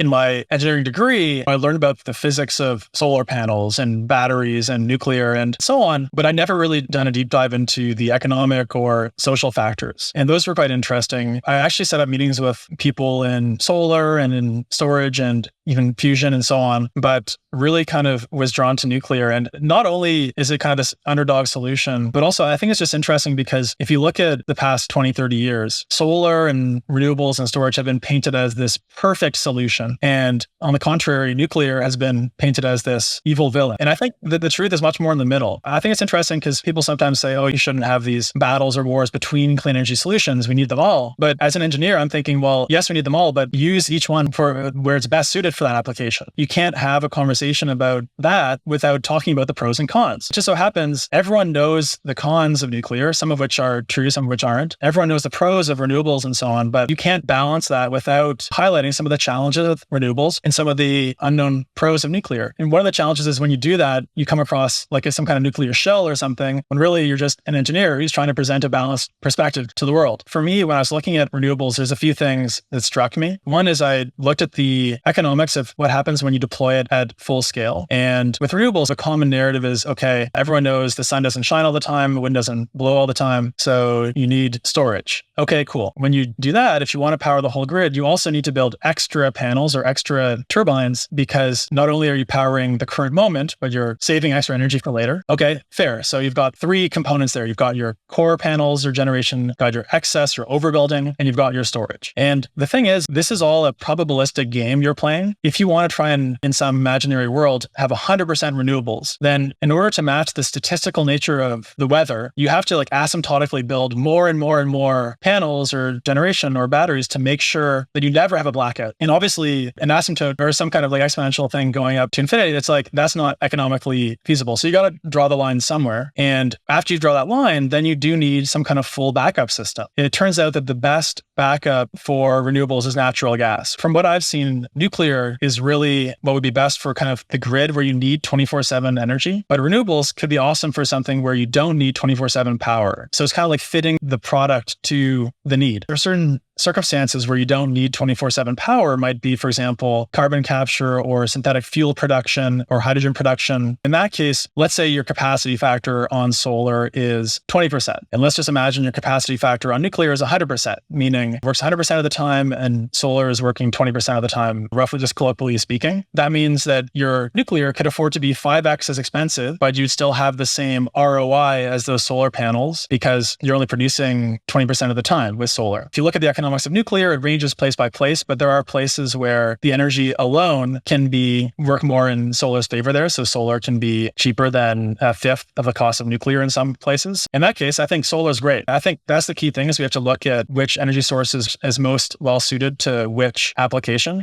in my engineering degree, I learned about the physics of solar panels and batteries and nuclear and so on, but I never really done a deep dive into the economic or social factors. And those were quite interesting. I actually set up meetings with people in solar and in storage and even fusion and so on, but really kind of was drawn to nuclear. And not only is it kind of this underdog solution, but also I think it's just interesting because if you look at the past 20, 30 years, solar and renewables and storage have been painted as this perfect solution. And on the contrary, nuclear has been painted as this evil villain. And I think that the truth is much more in the middle. I think it's interesting because people sometimes say, oh, you shouldn't have these battles or wars between clean energy solutions. We need them all. But as an engineer, I'm thinking, well, yes, we need them all, but use each one for where it's best suited for that application. You can't have a conversation about that without talking about the pros and cons. It just so happens everyone knows the cons of nuclear, some of which are true, some of which aren't. Everyone knows the pros of renewables and so on, but you can't balance that without highlighting some of the challenges of renewables and some of the unknown pros of nuclear. And one of the challenges is when you do that, you come across like some kind of nuclear shell or something, when really you're just an engineer who's trying to present a balanced perspective to the world. For me, when I was looking at renewables, there's a few things that struck me. One is I looked at the economics of what happens when you deploy it at full scale. And with renewables, a common narrative is, okay, everyone knows the sun doesn't shine all the time, the wind doesn't blow all the time, so you need storage. Okay, cool. When you do that, if you want to power the whole grid, you also need to build extra panels or extra turbines because not only are you powering the current moment, but you're saving extra energy for later. Okay, fair. So you've got three components there. You've got your core panels or generation, you've got your excess, your overbuilding, and you've got your storage. And the thing is, this is all a probabilistic game you're playing. If you want to try and, in some imaginary world, have 100% renewables, then in order to match the statistical nature of the weather, you have to like asymptotically build more and more and more panels or generation or batteries to make sure that you never have a blackout. And obviously an asymptote or some kind of like exponential thing going up to infinity, it's like, that's not economically feasible. So you got to draw the line somewhere. And after you draw that line, then you do need some kind of full backup system. And it turns out that the best backup for renewables is natural gas. From what I've seen, nuclear is really what would be best for kind of the grid where you need 24/7 energy. But renewables could be awesome for something where you don't need 24/7 power. So it's kind of like fitting the product to the need. There are certain circumstances where you don't need 24/7 power. Might be, for example, carbon capture or synthetic fuel production or hydrogen production. In that case, let's say your capacity factor on solar is 20%. And let's just imagine your capacity factor on nuclear is 100%, meaning it works 100% of the time and solar is working 20% of the time, roughly just colloquially speaking. That means that your nuclear could afford to be 5x as expensive, but you'd still have the same ROI as those solar panels because you're only producing 20% of the time with solar. If you look at the economics of nuclear, it ranges place by place, but there are places where the energy alone can work more in solar's favor there. So solar can be cheaper than a fifth of the cost of nuclear in some places. In that case, I think solar is great. I think that's the key thing is we have to look at which energy source is most well suited to which application.